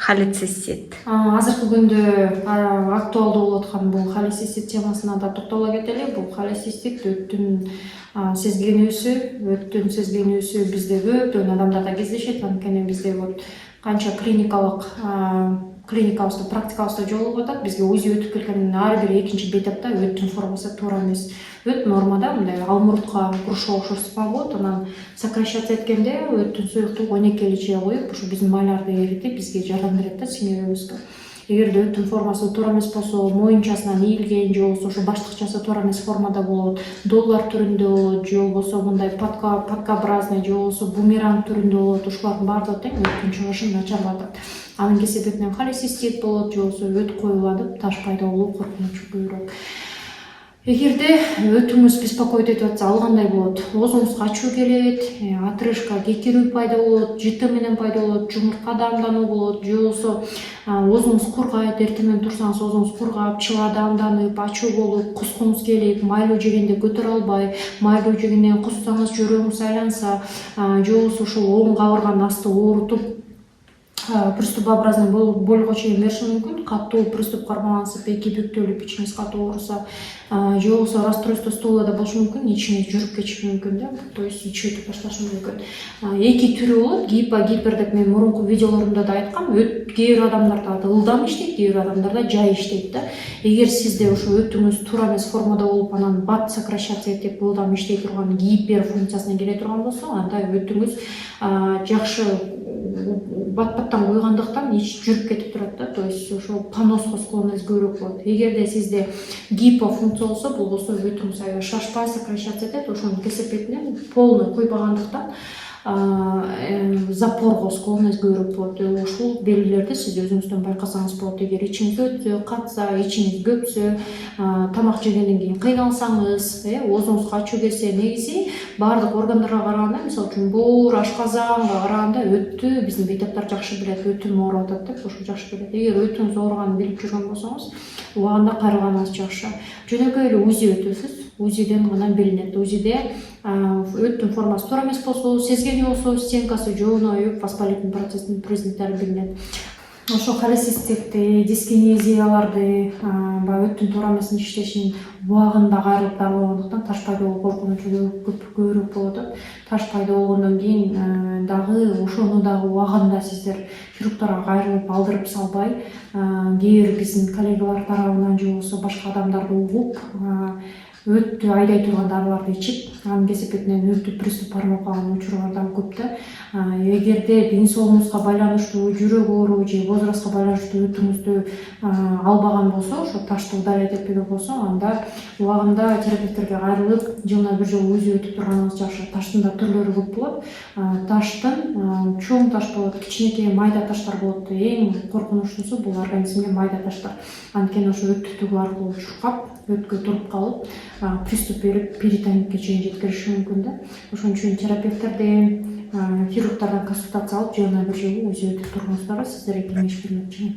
холецистит? Азыркы күндө актуалдуу болуп аткан бул холецистит темасына да токтоло кетели. Бул холецистит өттүн сезгенүүсү бизде көптөгөн адамдарда кездешет. Анткени бизде вот канча клиникабызда, практикабызда жолугуп атат. Бизге УЗИ өтүп келген ар бир экинчи бетапта өттүн формасы туура эмес. Өт нормада мындай алмуртка курушка окшош сыпа болот. Анан сокращаться эткенде өттүн суюктугу 12 личе коюп, ушу биздин майларды эритип бизге жардам берет да сиңирүүбүзгө. Эгерде өттүн формасы туура эмес болсо, моюнчасынан ийилген же болбосо ушу баштыкчасы туура эмес формада болот, доллар түрүндө болот, же болбосо мындай паткообразный, же болбосо бумеранг түрүндө болот. Ушулардын баардыгы тең өттүн чыгышын начарлатат. Анын кесепетинен холецистит болот, же болбосо өт коюлуп, таш пайда болуу коркунучу көбүрөөк. Эгерде өтүңүз беспокоит этип атса, ал кандай болот? Оозуңузга ачуу келет, отрыжка, кекирүү пайда болот, жыты менен пайда болот, жумуртка даамдануу болот, же болбосо оозуңуз кургайт, эртең менен турсаңыз оозуңуз кургап, чыла даамданып, ачуу болуп, кускуңуз келип, майлуу жегенде көтөрө албай, майлуу жегенден куссаңыз жөрөгүңүз айланса, же болбосо ушул оң кабырганын асты оорутуп, приступообразный болго чейин бериши мүмкүн. Катуу приступ кармалансып, эки бүктөлүп, ичиңиз катуу ооруса, же болбосо расстройство стула да болушу мүмкүн, ичиңиз жүрүп кетиши мүмкүн да, то есть ичип башташы мүмкүн. Эки түрү болот, гипо-гипер деп мен мурунку видеолорумда да айткам. Өт кээ бир адамдарда ылдам иштейт, кээ бир адамдарда жай иштейт да. Эгер сизде ошо өтүңүз туура эмес формада болуп, анан бат сокращаться этип ылдам иштей турган гипер функциясына келе турган болсо, анда өтүңүз жакшы бат-баттан койгондуктан ич жүрүп кетип турат да, то есть ошо поноско склонность көбүрөөк болот. Эгерде сизде гипофункция болсо, бул болсо өтүңүз аябай шашпай сокращаться этет, ошонун кесепетинен полный койбагандыктан запорго склонность көбүрөөк болот. Ушул белгилерди сиз өзүңүздөн байкасаңыз болот. Эгер ичиңиз өтсө, катса, ичиңиз көпсө, тамак жегенден кийин кыйналсаңыз, оозуңузга ачуу келсе, негизи баардык органдарга караганда, мисалы үчүн боор, ашказанга караганда өттү биздин бейтаптар жакшы билет. Өтүм ооруп атат деп, ошо жакшы билет. Эгер өтүңүз ооруганын билип жүргөн болсоңуз, убагында кайрылганыңыз жакшы. Жөнөкөй эле УЗИ өтөсүз. УЗИден гана билинет. УЗИде өттүн формасы туура эмес болсо, сезгени болсо, стенкасы жоноюп, воспалительный процесстин признактары билинет. Ошо холециститти, дискинезияларды, баягы өттүн туура эмес иштешин убагында кайрылып дарылабагандыктан таш пайда болуу коркунучу көбүрөөк болот. Таш пайда болгондон кийин дагы ошону дагы убагында сиздер хирургдарга кайрылып алдырып салбай, кээ бир биздин коллегалар тарабынан же болбосо башка адамдарды угуп, өттү айдай турган дарыларды ичип, анын кесепетинен өттү приступ кармап калган учурлар да көп да. Эгерде ден соолугуңузга байланыштуу, жүрөк ооруу же возрастка байланыштуу өтүңүздү албаган болсо, ошо ташты удалять этпеген болсо, анда убагында терапевттерге кайрылып, жылына бир жолу УЗИ өтүп турганыңыз жакшы. Таштын да түрлөрү көп болот. Таштын чоң таш болот, кичинекей майда таштар болот. Эң коркунучтуусу бул организмге майда таштар. Анткени ошо өт түтүгү аркылуу чуркап, өткө туруп калып, приступ берип, перитонитке чейин жеткириши мүмкүн да. Ошон үчүн терапевттерден, хирургдардан консультация алып, жылына бир жолу УЗИ өтүп тургуңуздарга сиздерге кеңеш бермекчимин.